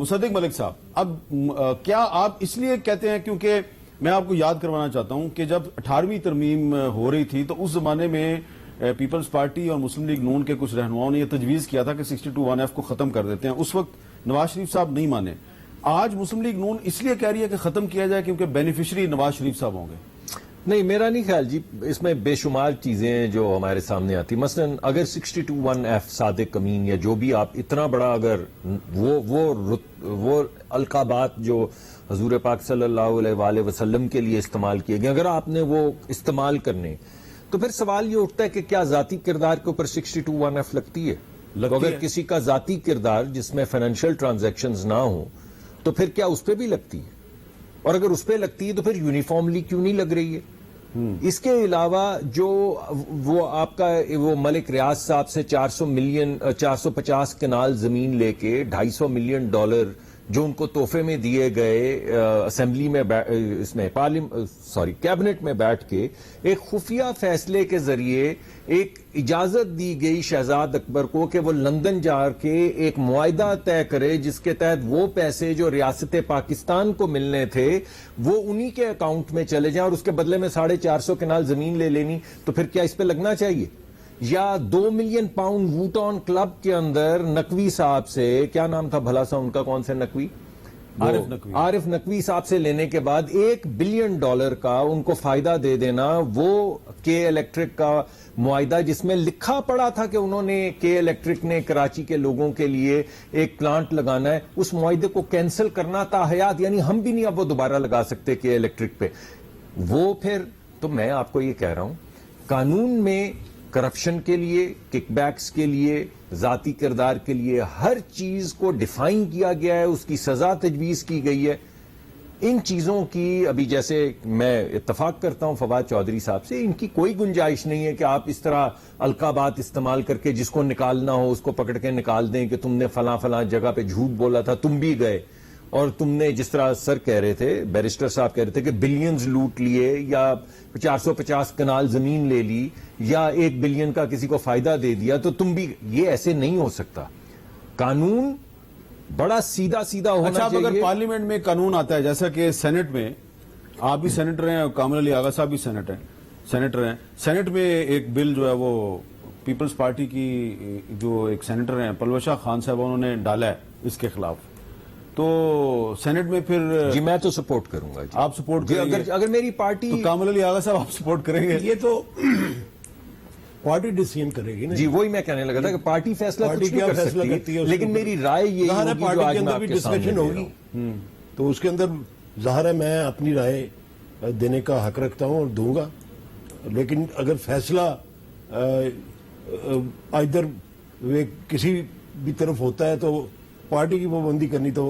مصدق ملک صاحب، اب کیا آپ اس لیے کہتے ہیں کیونکہ میں آپ کو یاد کروانا چاہتا ہوں کہ جب 18ویں ترمیم ہو رہی تھی تو اس زمانے میں پیپلز پارٹی اور مسلم لیگ نون کے کچھ رہنماؤں نے یہ تجویز کیا تھا کہ 62(1)F کو ختم کر دیتے ہیں. اس وقت نواز شریف صاحب نہیں مانے. آج مسلم لیگ نون اس لیے کہہ رہی ہے کہ ختم کیا جائے کیونکہ بینیفیشری نواز شریف صاحب ہوں گے. نہیں، میرا نہیں خیال جی. اس میں بے شمار چیزیں جو ہمارے سامنے آتی، مثلا اگر 62(1)F صادق امین یا جو بھی آپ اتنا بڑا اگر وہ القابات جو حضور پاک صلی اللہ علیہ وآلہ وسلم کے لیے استعمال کیے گئے، اگر آپ نے وہ استعمال کرنے، تو پھر سوال یہ اٹھتا ہے کہ کیا ذاتی کردار کے اوپر 62(1)F لگتی ہے؟ اگر کسی کا ذاتی کردار جس میں فائنینشیل ٹرانزیکشنز نہ ہوں تو پھر کیا اس پہ بھی لگتی ہے؟ اور اگر اس پہ لگتی ہے تو پھر یونیفارملی کیوں نہیں لگ رہی ہے؟ اس کے علاوہ جو وہ آپ کا وہ ملک ریاض صاحب سے 450 کنال زمین لے کے $250 ملین جو ان کو تحفے میں دیے گئے، اسمبلی میں اس میں کیبنٹ میں بیٹھ کے ایک خفیہ فیصلے کے ذریعے ایک اجازت دی گئی شہزاد اکبر کو کہ وہ لندن جا کے ایک معاہدہ طے کرے جس کے تحت وہ پیسے جو ریاست پاکستان کو ملنے تھے وہ انہی کے اکاؤنٹ میں چلے جائیں اور اس کے بدلے میں 450 کنال زمین لے لینی. تو پھر کیا اس پہ لگنا چاہیے؟ یا 2 ملین پاؤنڈ ووٹون کلب کے اندر نقوی صاحب سے، کیا نام تھا بھلا سا ان کا، کون سے نقوی، عارف نقوی صاحب سے لینے کے بعد $1 بلین کا ان کو فائدہ دے دینا، وہ کے الیکٹرک کا معاہدہ جس میں لکھا پڑا تھا کہ انہوں نے کے الیکٹرک نے کراچی کے لوگوں کے لیے ایک پلانٹ لگانا ہے، اس معاہدے کو کینسل کرنا تا حیات، یعنی ہم بھی نہیں اب وہ دوبارہ لگا سکتے کے الیکٹرک پہ. وہ پھر تو میں آپ کو یہ کہہ رہا ہوں، قانون میں کرپشن کے لیے، کک بیکس کے لیے، ذاتی کردار کے لیے ہر چیز کو ڈیفائن کیا گیا ہے، اس کی سزا تجویز کی گئی ہے. ان چیزوں کی ابھی جیسے میں اتفاق کرتا ہوں فواد چودھری صاحب سے، ان کی کوئی گنجائش نہیں ہے کہ آپ اس طرح القابات استعمال کر کے جس کو نکالنا ہو اس کو پکڑ کے نکال دیں کہ تم نے فلاں فلاں جگہ پہ جھوٹ بولا تھا، تم بھی گئے اور تم نے جس طرح سر کہہ رہے تھے، بیرسٹر صاحب کہہ رہے تھے کہ بلینز لوٹ لیے یا 450 کنال زمین لے لی یا $1 بلین کا کسی کو فائدہ دے دیا تو تم بھی. یہ ایسے نہیں ہو سکتا. قانون بڑا سیدھا ہونا چاہیے. اگر پارلیمنٹ میں قانون آتا ہے جیسا کہ سینٹ میں، آپ بھی سینیٹر ہیں اور کامل علی آغا صاحب بھی سینیٹر ہیں، سینٹ میں ایک بل جو ہے وہ پیپلز پارٹی کی جو ایک سینیٹر ہیں پلوشا خان صاحب انہوں نے ڈالا ہے اس کے خلاف، تو سینٹ میں پھر جی میں تو سپورٹ کروں گا. جی آپ سپورٹ کریں گے؟ اگر میری پارٹی تو کامل علی آغا صاحب آپ سپورٹ کریں گے؟ یہ تو پارٹی ڈیسیژن کرے گی نا. جی وہی میں کہنے لگا تھا کہ پارٹی فیصلہ کچھ نہیں کر سکتی، لیکن میری رائے یہ ظاہر ہے پارٹی کے اندر بھی ڈسکشن ہوگی تو اس کے اندر ظاہر ہے میں اپنی رائے دینے کا حق رکھتا ہوں اور دوں گا. لیکن اگر فیصلہ ادھر کسی بھی طرف ہوتا ہے تو پارٹی کی پابندی کرنی تو